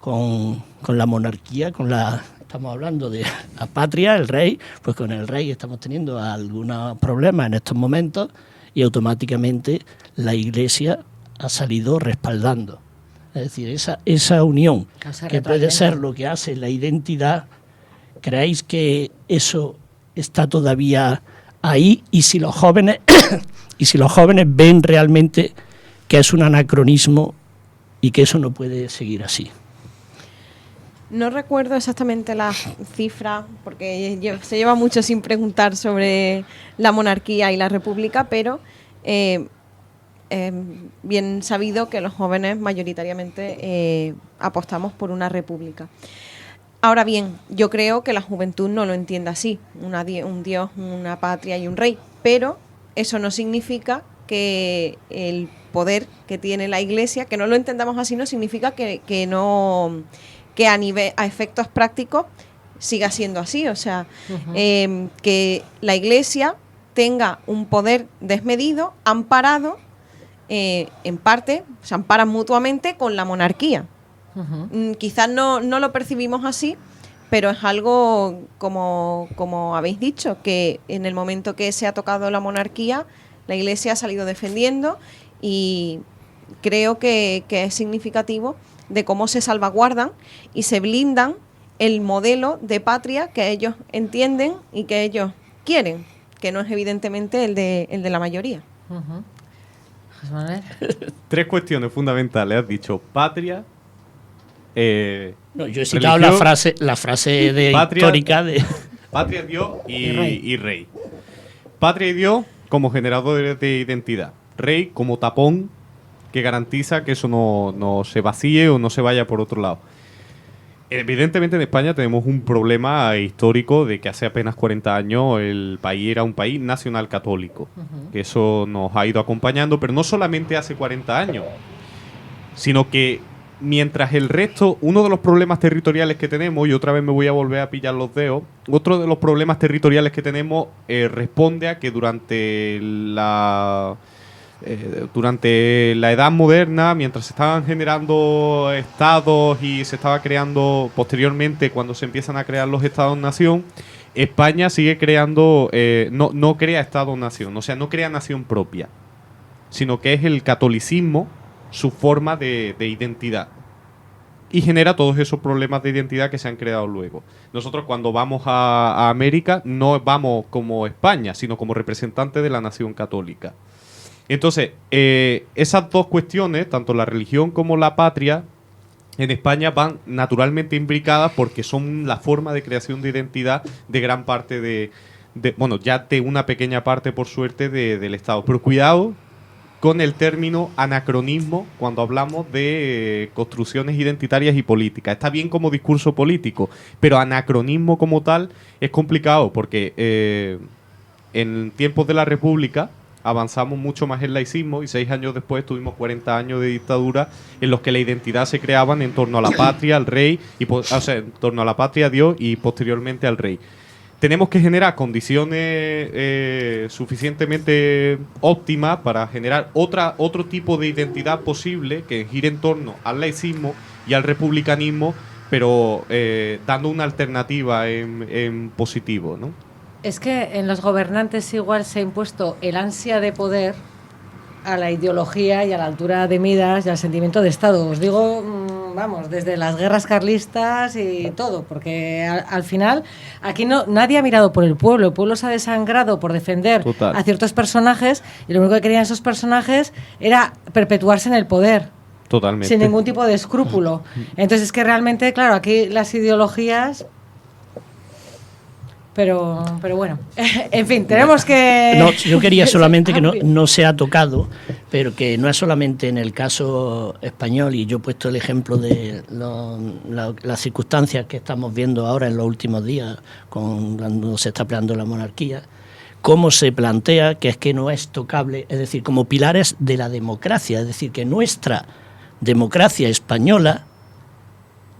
con la monarquía, estamos hablando de la patria, el rey, pues con el rey estamos teniendo algunos problemas en estos momentos y automáticamente la Iglesia ha salido respaldando. Es decir, esa unión que puede ser lo que hace la identidad, ¿creéis que eso está todavía ahí? Y si los jóvenes ven realmente que es un anacronismo y que eso no puede seguir así. No recuerdo exactamente las cifras, porque se lleva mucho sin preguntar sobre la monarquía y la república, pero bien sabido que los jóvenes mayoritariamente apostamos por una república. Ahora bien, yo creo que la juventud no lo entiende así, un Dios, una patria y un rey, pero eso no significa que el poder que tiene la Iglesia, que no lo entendamos así, no significa que a efectos prácticos siga siendo así. O sea, que la Iglesia tenga un poder desmedido, amparado, en parte, se amparan mutuamente con la monarquía. Quizás no lo percibimos así, pero es algo, como habéis dicho, que en el momento que se ha tocado la monarquía, la Iglesia ha salido defendiendo, y creo que es significativo de cómo se salvaguardan y se blindan el modelo de patria que ellos entienden y que ellos quieren, que no es evidentemente el de la mayoría. José Manuel. 3 cuestiones fundamentales. Has dicho patria. No, yo he citado la frase histórica de patria, Dios y rey. Patria y Dios como generadores de identidad. Rey como tapón que garantiza que eso no se vacíe o no se vaya por otro lado. Evidentemente en España tenemos un problema histórico de que hace apenas 40 años el país era un país nacional católico. Que eso nos ha ido acompañando, pero no solamente hace 40 años, sino que mientras el resto, uno de los problemas territoriales que tenemos, y otra vez me voy a volver a pillar los dedos, otro de los problemas territoriales que tenemos responde a que durante la Edad Moderna, mientras se estaban generando estados y se estaba creando posteriormente, cuando se empiezan a crear los estados-nación, España sigue creando, no crea estado-nación, o sea, no crea nación propia, sino que es el catolicismo su forma de identidad. Y genera todos esos problemas de identidad que se han creado luego. Nosotros cuando vamos a América no vamos como España, sino como representantes de la nación católica. Entonces, esas dos cuestiones, tanto la religión como la patria, en España van naturalmente imbricadas porque son la forma de creación de identidad de gran parte bueno, ya de una pequeña parte, por suerte, del Estado. Pero cuidado con el término anacronismo cuando hablamos de construcciones identitarias y políticas. Está bien como discurso político, pero anacronismo como tal es complicado porque en tiempos de la República avanzamos mucho más en laicismo y 6 años después tuvimos 40 años de dictadura en los que la identidad se creaban en torno a la patria, al rey, o sea, en torno a la patria, a Dios y posteriormente al rey. Tenemos que generar condiciones suficientemente óptimas para generar otro tipo de identidad posible que gire en torno al laicismo y al republicanismo, pero dando una alternativa en positivo, ¿no? Es que en los gobernantes igual se ha impuesto el ansia de poder a la ideología y a la altura de miras y al sentimiento de Estado. Os digo, vamos, desde las guerras carlistas y todo, porque al final aquí nadie ha mirado por el pueblo se ha desangrado por defender a ciertos personajes y lo único que querían esos personajes era perpetuarse en el poder. Totalmente. Sin ningún tipo de escrúpulo. Entonces es que realmente, claro, aquí las ideologías... Pero bueno, en fin, tenemos que... No, yo quería solamente que no se ha tocado, pero que no es solamente en el caso español, y yo he puesto el ejemplo de las circunstancias que estamos viendo ahora en los últimos días, cuando se está peleando la monarquía, cómo se plantea que es que no es tocable, es decir, como pilares de la democracia, es decir, que nuestra democracia española,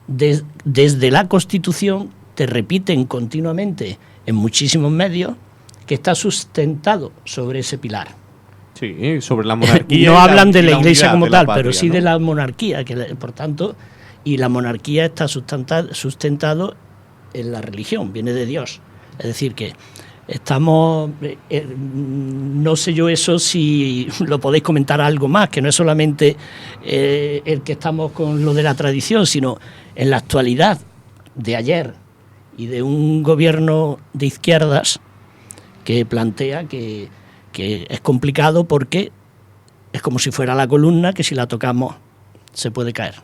desde la Constitución, te repiten continuamente en muchísimos medios que está sustentado sobre ese pilar. Sí, sobre la monarquía. No hablan de la Iglesia como tal, patria, pero sí, ¿no? de la monarquía, que por tanto, y la monarquía está sustentado en la religión, viene de Dios. Es decir, que estamos, no sé yo eso si lo podéis comentar algo más, que no es solamente el que estamos con lo de la tradición, sino en la actualidad de ayer y de un gobierno de izquierdas que plantea que es complicado porque es como si fuera la columna que si la tocamos se puede caer.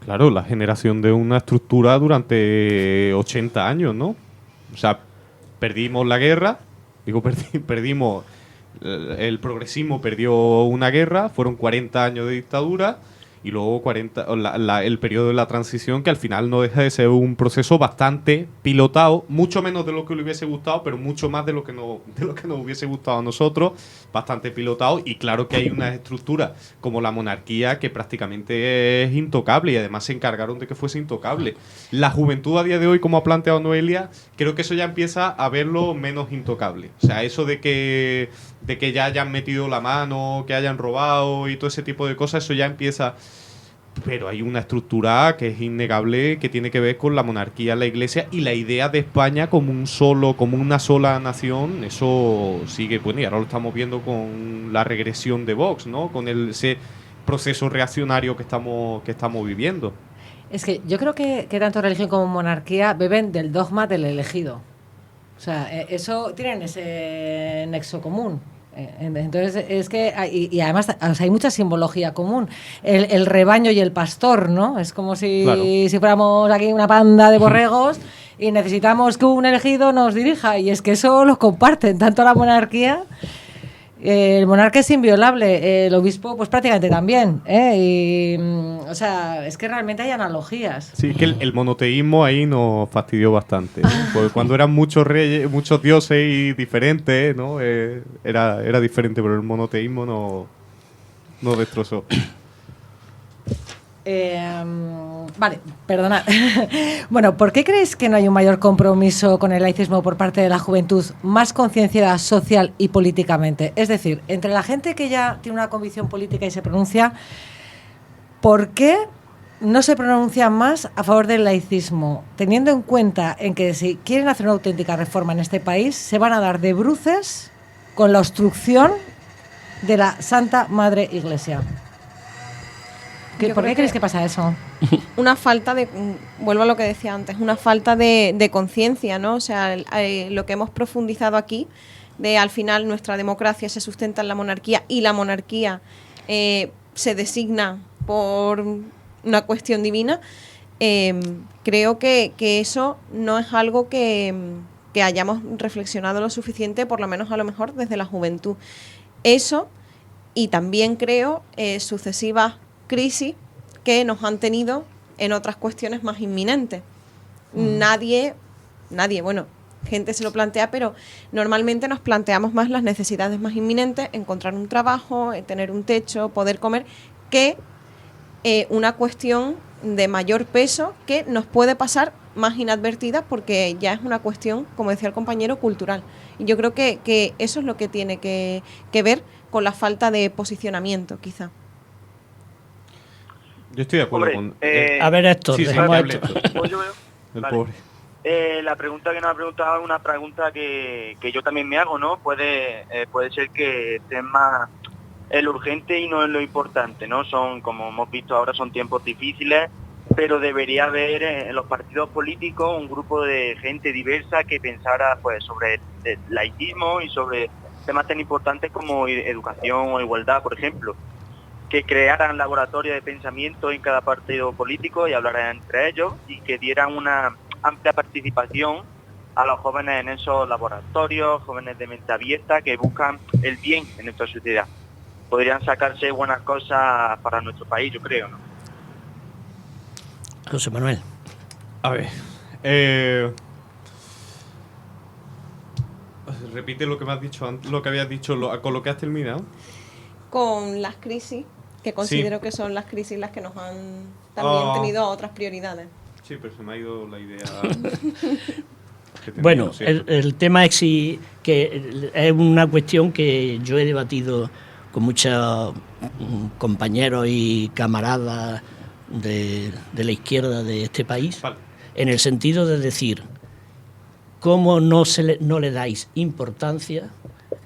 Claro, la generación de una estructura durante 80 años, ¿no? O sea, perdimos la guerra, perdimos, el progresismo perdió una guerra, fueron 40 años de dictadura y luego el periodo de la transición, que al final no deja de ser un proceso bastante pilotado, mucho menos de lo que le hubiese gustado, pero mucho más de lo que nos hubiese gustado a nosotros, bastante pilotado, y claro que hay una estructura como la monarquía que prácticamente es intocable y además se encargaron de que fuese intocable. La juventud a día de hoy, como ha planteado Noelia, creo que eso ya empieza a verlo menos intocable. O sea, eso de que ya hayan metido la mano, que hayan robado y todo ese tipo de cosas, eso ya empieza... Pero hay una estructura que es innegable, que tiene que ver con la monarquía, la Iglesia y la idea de España como una sola nación. Eso sigue, bueno, y ahora lo estamos viendo con la regresión de Vox, ¿no? Con ese proceso reaccionario que estamos viviendo. Es que yo creo que tanto religión como monarquía beben del dogma del elegido. O sea, eso tienen ese nexo común. Entonces, es que, y además, o sea, hay mucha simbología común. El rebaño y el pastor, ¿no? Es como si fuéramos aquí una panda de borregos y necesitamos que un elegido nos dirija. Y es que eso lo comparten tanto la monarquía. El monarca es inviolable, el obispo pues prácticamente también, y, o sea, es que realmente hay analogías. Sí, que el monoteísmo ahí nos fastidió bastante, ¿no? Porque cuando eran muchos reyes, muchos dioses y diferentes, ¿no? Era diferente, pero el monoteísmo nos destrozó. Vale, perdonad. Bueno, ¿por qué creéis que no hay un mayor compromiso con el laicismo por parte de la juventud, más concienciada social y políticamente? Es decir, entre la gente que ya tiene una convicción política y se pronuncia, ¿por qué no se pronuncian más a favor del laicismo? Teniendo en cuenta en que si quieren hacer una auténtica reforma en este país, se van a dar de bruces con la obstrucción de la Santa Madre Iglesia. ¿Por qué creéis que pasa eso? Una falta de, vuelvo a lo que decía antes, una falta de conciencia, ¿no? O sea, lo que hemos profundizado aquí, de al final nuestra democracia se sustenta en la monarquía y la monarquía se designa por una cuestión divina, creo que eso no es algo que hayamos reflexionado lo suficiente, por lo menos a lo mejor desde la juventud. Eso, y también creo sucesivas crisis que nos han tenido en otras cuestiones más inminentes. Nadie, bueno, gente se lo plantea, pero normalmente nos planteamos más las necesidades más inminentes, encontrar un trabajo, tener un techo, poder comer, que una cuestión de mayor peso que nos puede pasar más inadvertida porque ya es una cuestión, como decía el compañero, cultural. Y yo creo que eso es lo que tiene que ver con la falta de posicionamiento, quizá. Yo estoy de acuerdo con... a ver, Héctor, sí, dejemos sí, esto. El Vale. pobre. La pregunta que nos ha preguntado es una pregunta que yo también me hago, ¿no? Puede ser que esté más lo urgente y no es lo importante, ¿no? Son, como hemos visto ahora, son tiempos difíciles, pero debería haber en los partidos políticos un grupo de gente diversa que pensara pues sobre el laicismo y sobre temas tan importantes como educación o igualdad, por ejemplo, que crearan laboratorios de pensamiento en cada partido político y hablaran entre ellos y que dieran una amplia participación a los jóvenes en esos laboratorios, jóvenes de mente abierta que buscan el bien en nuestra sociedad. Podrían sacarse buenas cosas para nuestro país, yo creo, ¿no? José Manuel. A ver. Repite lo que me has dicho antes, lo que habías dicho, con lo que has terminado. Con las crisis, que considero que son las crisis las que nos han también tenido otras prioridades. Sí, pero se me ha ido la idea. Bueno, el tema es que es una cuestión que yo he debatido con muchos compañeros y camaradas de la izquierda de este país, vale, en el sentido de decir, ¿cómo no le dais importancia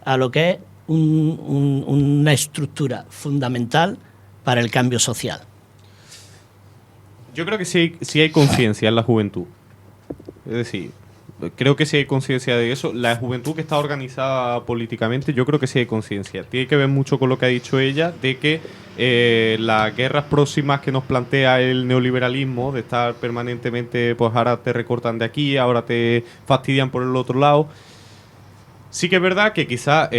a lo que es una estructura fundamental para el cambio social? Yo creo que sí hay conciencia en la juventud. Es decir, creo que sí hay conciencia de eso. La juventud que está organizada políticamente, yo creo que sí hay conciencia. Tiene que ver mucho con lo que ha dicho ella, de que las guerras próximas que nos plantea el neoliberalismo, de estar permanentemente, pues ahora te recortan de aquí, ahora te fastidian por el otro lado. Sí que es verdad que quizás,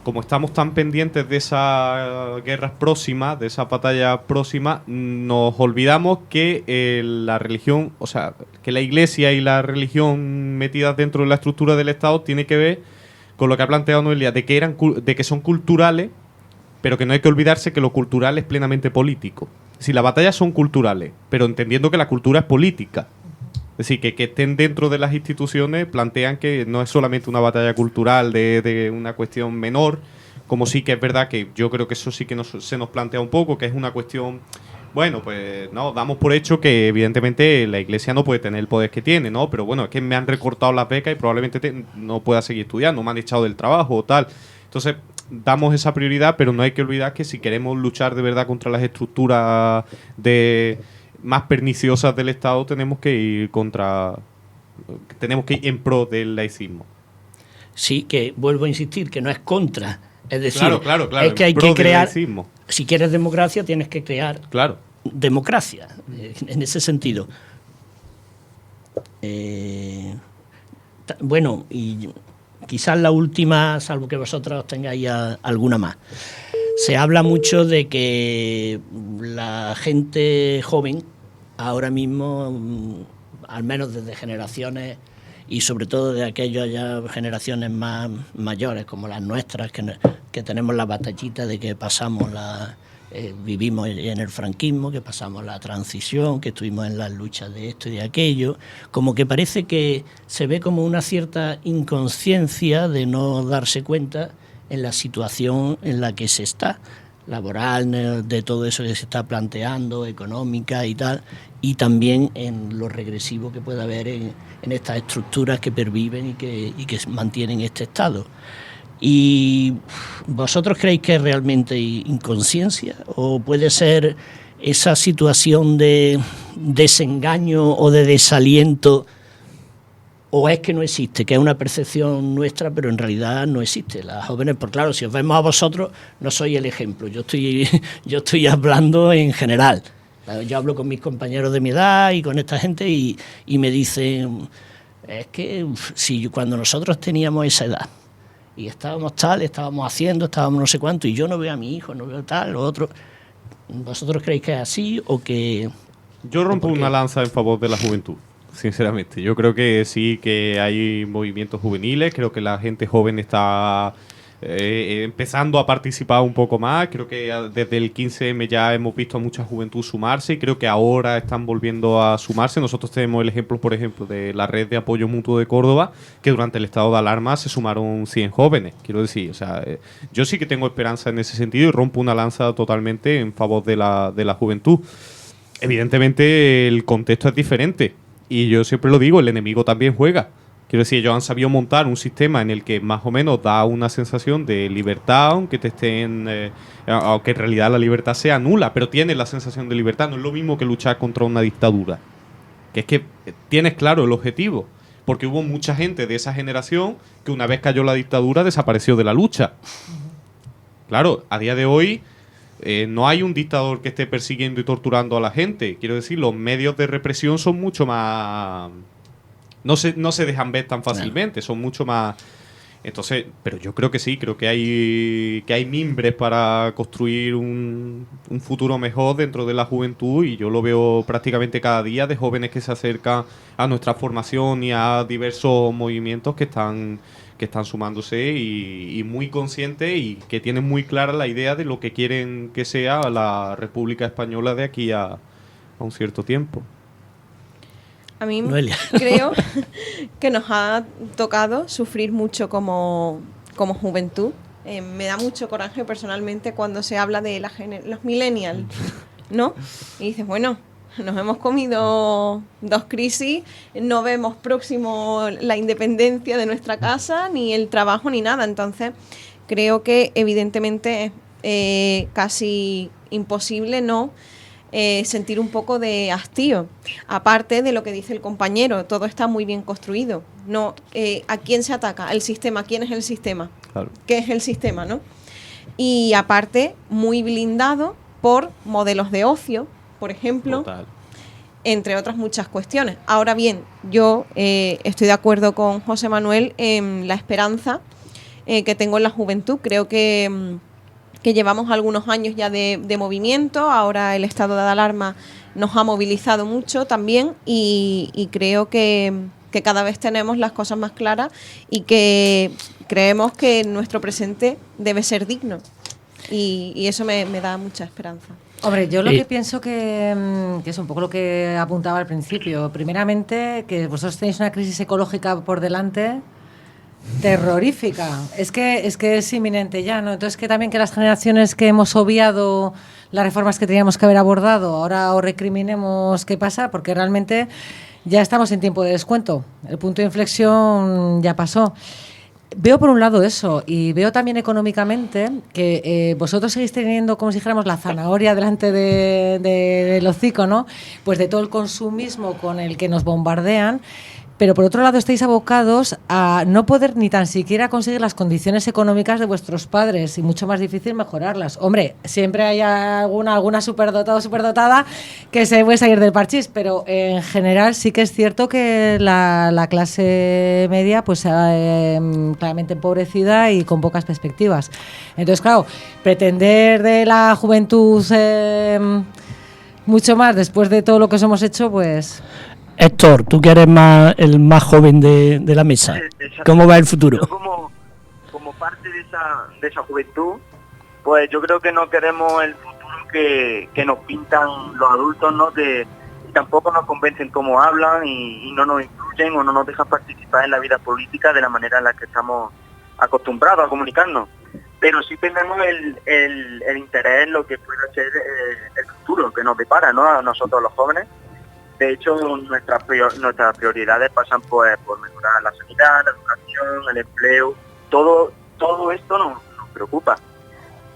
como estamos tan pendientes de esas guerras próximas, de esa batalla próxima, nos olvidamos que la religión, o sea, que la Iglesia y la religión metidas dentro de la estructura del Estado tiene que ver con lo que ha planteado Noelia, de que son culturales, pero que no hay que olvidarse que lo cultural es plenamente político. Si las batallas son culturales, pero entendiendo que la cultura es política. Es decir, que estén dentro de las instituciones plantean que no es solamente una batalla cultural de una cuestión menor, como sí que es verdad que yo creo que eso sí que se nos plantea un poco, que es una cuestión, bueno, pues no, damos por hecho que evidentemente la Iglesia no puede tener el poder que tiene, ¿no? Pero bueno, es que me han recortado las becas y probablemente no pueda seguir estudiando, me han echado del trabajo o tal. Entonces, damos esa prioridad, pero no hay que olvidar que si queremos luchar de verdad contra las estructuras más perniciosas del Estado, tenemos que ir contra tenemos que ir en pro del laicismo. Sí, que vuelvo a insistir, que no es contra. Es decir, claro, es que hay que crear... Laicismo. Si quieres democracia, tienes que crear democracia, en ese sentido. Bueno, y quizás la última, salvo que vosotros tengáis alguna más. Se habla mucho de que la gente joven, ahora mismo, al menos desde generaciones, y sobre todo de aquellas ya generaciones más mayores, como las nuestras, que tenemos la batallita de que pasamos vivimos en el franquismo, que pasamos la transición, que estuvimos en las luchas de esto y de aquello, como que parece que se ve como una cierta inconsciencia de no darse cuenta en la situación en la que se está, laboral, de todo eso que se está planteando, económica y tal, y también en lo regresivo que puede haber en estas estructuras que perviven y que mantienen este estado. ¿Y vosotros creéis que es realmente inconsciencia o puede ser esa situación de desengaño o de desaliento, o es que no existe, que es una percepción nuestra, pero en realidad no existe? Las jóvenes, por claro, si os vemos a vosotros, no soy el ejemplo, yo estoy hablando en general. Yo hablo con mis compañeros de mi edad y con esta gente y me dicen, es que si cuando nosotros teníamos esa edad y estábamos haciendo, estábamos no sé cuánto, y yo no veo a mi hijo, no veo tal, lo otro, ¿vosotros creéis que es así o que...? Yo rompo una lanza en favor de la juventud, sinceramente. Yo creo que sí, que hay movimientos juveniles, creo que la gente joven está empezando a participar un poco más. Creo que desde el 15M ya hemos visto a mucha juventud sumarse y creo que ahora están volviendo a sumarse. Nosotros tenemos el ejemplo, por ejemplo, de la red de apoyo mutuo de Córdoba, que durante el estado de alarma se sumaron 100 jóvenes. Quiero decir, o sea, yo sí que tengo esperanza en ese sentido y rompo una lanza totalmente en favor de la juventud. Evidentemente el contexto es diferente y yo siempre lo digo, el enemigo también juega. Quiero decir, ellos han sabido montar un sistema en el que más o menos da una sensación de libertad, aunque en realidad la libertad sea nula, pero tienes la sensación de libertad. No es lo mismo que luchar contra una dictadura, que es que tienes claro el objetivo, porque hubo mucha gente de esa generación que una vez cayó la dictadura desapareció de la lucha. Claro, a día de hoy no hay un dictador que esté persiguiendo y torturando a la gente. Quiero decir, los medios de represión son mucho más... No se dejan ver tan fácilmente, son mucho más... Entonces, pero yo creo que sí, creo que hay mimbres para construir un futuro mejor dentro de la juventud y yo lo veo prácticamente cada día de jóvenes que se acercan a nuestra formación y a diversos movimientos que están sumándose y muy conscientes y que tienen muy clara la idea de lo que quieren que sea la República Española de aquí a un cierto tiempo. A mí Noelia. Creo que nos ha tocado sufrir mucho como juventud. Me da mucho coraje personalmente cuando se habla de los millennials, ¿no? Y dices, bueno, nos hemos comido 2 crisis, no vemos próximo la independencia de nuestra casa, ni el trabajo, ni nada. Entonces, creo que evidentemente es casi imposible no sentir un poco de hastío. Aparte de lo que dice el compañero, todo está muy bien construido. No, ¿a quién se ataca? ¿Al sistema? ¿Quién es el sistema? Claro. ¿Qué es el sistema, no? Y aparte, muy blindado por modelos de ocio, por ejemplo, Total. Entre otras muchas cuestiones. Ahora bien, yo estoy de acuerdo con José Manuel en la esperanza que tengo en la juventud. Creo que llevamos algunos años ya de movimiento, ahora el estado de alarma nos ha movilizado mucho también y creo que cada vez tenemos las cosas más claras y que creemos que nuestro presente debe ser digno y eso me da mucha esperanza. Hombre, yo lo que pienso que es un poco lo que apuntaba al principio. Primeramente, que vosotros tenéis una crisis ecológica por delante terrorífica. Es que es inminente ya, ¿no? Entonces, que también que las generaciones que hemos obviado las reformas que teníamos que haber abordado, ahora os recriminemos qué pasa, porque realmente ya estamos en tiempo de descuento. El punto de inflexión ya pasó. Veo por un lado eso y veo también económicamente que vosotros seguís teniendo, como si dijéramos, la zanahoria delante del hocico, ¿no? Pues de todo el consumismo con el que nos bombardean. pero por otro lado estáis abocados a no poder ni tan siquiera conseguir las condiciones económicas de vuestros padres y mucho más difícil mejorarlas. Hombre, siempre hay alguna superdotado o superdotada que se puede salir del parchís, pero en general sí que es cierto que la clase media pues claramente empobrecida y con pocas perspectivas. Entonces, claro, pretender de la juventud mucho más después de todo lo que os hemos hecho, pues... Héctor, tú que eres el más joven de la mesa, ¿cómo va el futuro? Yo como parte de esa juventud, pues yo creo que no queremos el futuro que nos pintan los adultos, ¿no? Y tampoco nos convencen cómo hablan y no nos incluyen o no nos dejan participar en la vida política de la manera en la que estamos acostumbrados a comunicarnos. Pero sí tenemos el interés en lo que pueda ser el futuro que nos depara, ¿no? A nosotros los jóvenes. De hecho, nuestras prioridades pasan pues, por mejorar la sanidad, la educación, el empleo. Todo esto nos preocupa.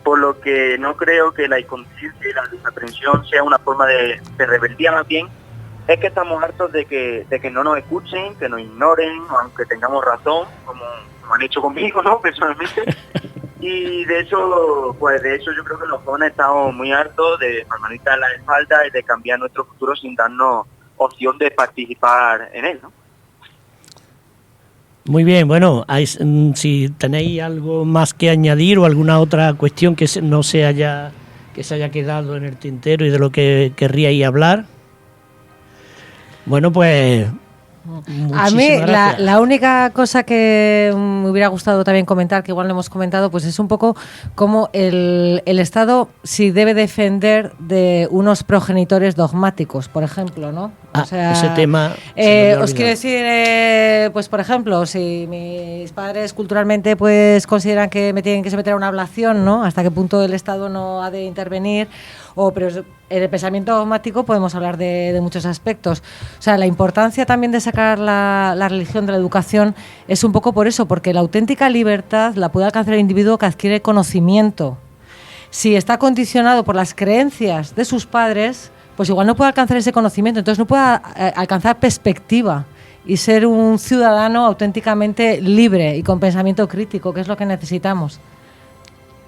Por lo que no creo que la inconsciencia y la desaprensión sea una forma de rebeldía, más bien es que estamos hartos de que no nos escuchen, que nos ignoren, aunque tengamos razón, como han hecho conmigo, ¿no? Personalmente. Y de eso yo creo que los jóvenes estamos muy hartos de palmaditas en la espalda y de cambiar nuestro futuro sin darnos opción de participar en él, ¿no? Muy bien, bueno, si tenéis algo más que añadir o alguna otra cuestión que se haya quedado en el tintero y de lo que querríais hablar. Bueno, pues a mí la única cosa que me hubiera gustado también comentar, que igual no hemos comentado, pues es un poco cómo el Estado sí debe defender de unos progenitores dogmáticos, por ejemplo, ¿no? O sea, ese tema os quiero decir, pues por ejemplo, si mis padres culturalmente pues consideran que me tienen que someter a una ablación, ¿no? Hasta qué punto el Estado no ha de intervenir. Pero en el pensamiento dogmático podemos hablar de muchos aspectos. O sea, la importancia también de sacar la religión de la educación es un poco por eso, porque la auténtica libertad la puede alcanzar el individuo que adquiere conocimiento. Si está condicionado por las creencias de sus padres, pues igual no puede alcanzar ese conocimiento, entonces no puede alcanzar perspectiva y ser un ciudadano auténticamente libre y con pensamiento crítico, que es lo que necesitamos.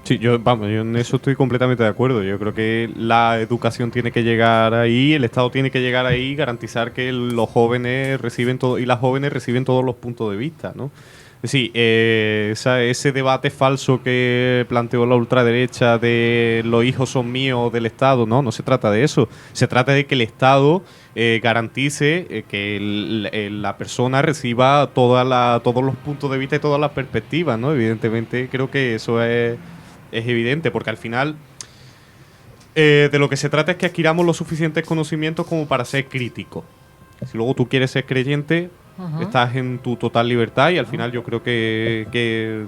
Sí, yo en eso estoy completamente de acuerdo. Yo creo que la educación tiene que llegar ahí, el Estado tiene que llegar ahí y garantizar que los jóvenes reciben todo y las jóvenes reciben todos los puntos de vista, ¿no? Sí, ese debate falso que planteó la ultraderecha de los hijos son míos del Estado, no se trata de eso. Se trata de que el Estado garantice que la persona reciba todos los puntos de vista y todas las perspectivas, ¿no? Evidentemente creo que eso es evidente, porque al final de lo que se trata es que adquiramos los suficientes conocimientos como para ser críticos. Si luego tú quieres ser creyente, estás en tu total libertad y al final yo creo que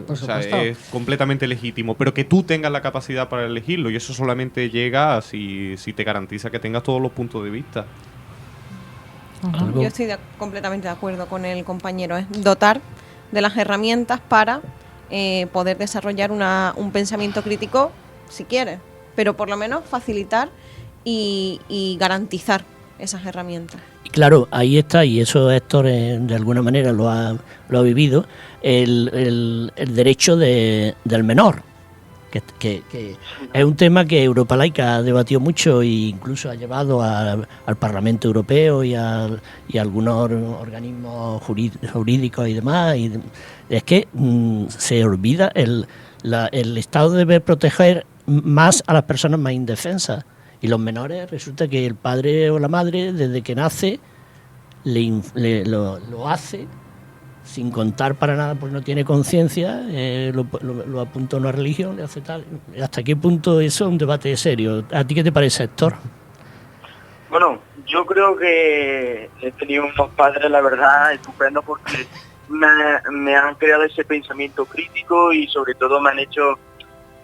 o sea, es completamente legítimo, pero que tú tengas la capacidad para elegirlo, y eso solamente llega si te garantiza que tengas todos los puntos de vista. Yo estoy completamente de acuerdo con el compañero, es dotar de las herramientas para poder desarrollar un pensamiento crítico, si quieres, pero por lo menos facilitar y garantizar esas herramientas. Y claro, ahí está, y eso Héctor de alguna manera lo ha vivido, el derecho del menor, que es un tema que Europa Laica ha debatido mucho e incluso ha llevado al Parlamento Europeo y a algunos organismos jurídicos y demás. Y es que se olvida, el Estado debe proteger más a las personas más indefensas. Y los menores, resulta que el padre o la madre, desde que nace, lo hace sin contar para nada, porque no tiene conciencia, lo apunta a una religión, le hace tal. ¿Hasta qué punto eso es un debate serio? ¿A ti qué te parece, Héctor? Bueno, yo creo que he tenido unos padres, la verdad, estupendos, porque me han creado ese pensamiento crítico y sobre todo me han hecho,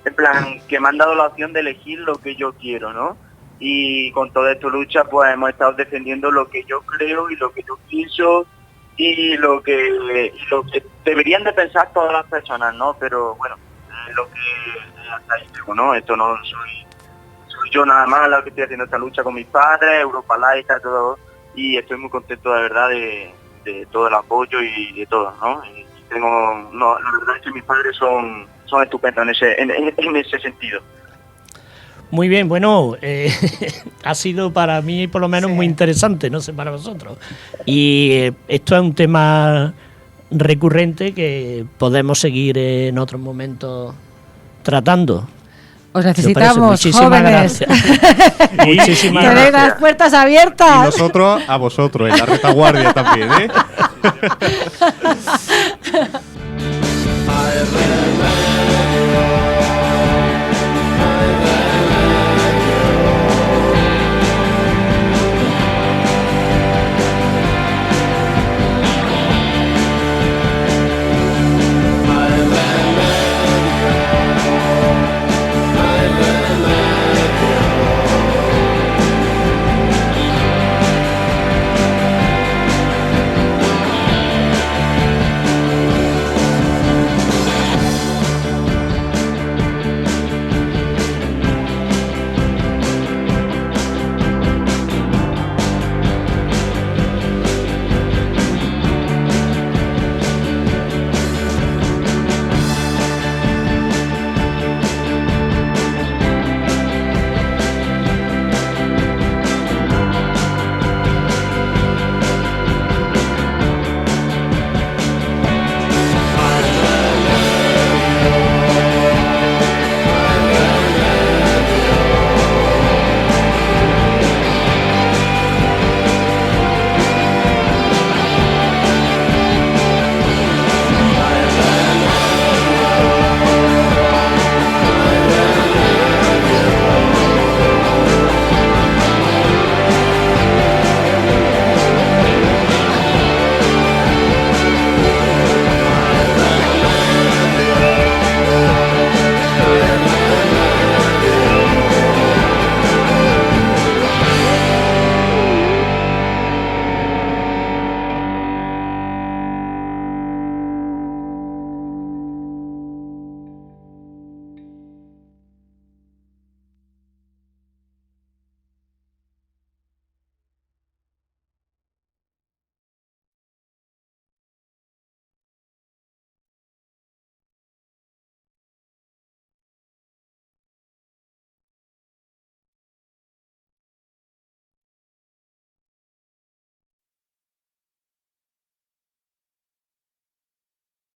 en plan, que me han dado la opción de elegir lo que yo quiero, ¿no? Y con toda esta lucha pues hemos estado defendiendo lo que yo creo y lo que yo pienso y lo que deberían de pensar todas las personas, ¿no? Pero bueno, lo que hasta ahí digo, ¿no? Esto no soy yo nada más lo que estoy haciendo esta lucha con mis padres, Europa Laica, todo, y estoy muy contento de verdad de de todo el apoyo y de todo, ¿no? Y la verdad es que mis padres son estupendos en ese sentido. Muy bien, bueno, ha sido para mí por lo menos muy interesante, no sé para vosotros. Y esto es un tema recurrente que podemos seguir en otros momentos tratando. Os necesitamos, muchísimas jóvenes. Gracias. Muchísimas Tenéis gracias. las puertas abiertas. Y nosotros a vosotros, en la retaguardia también, ¿eh?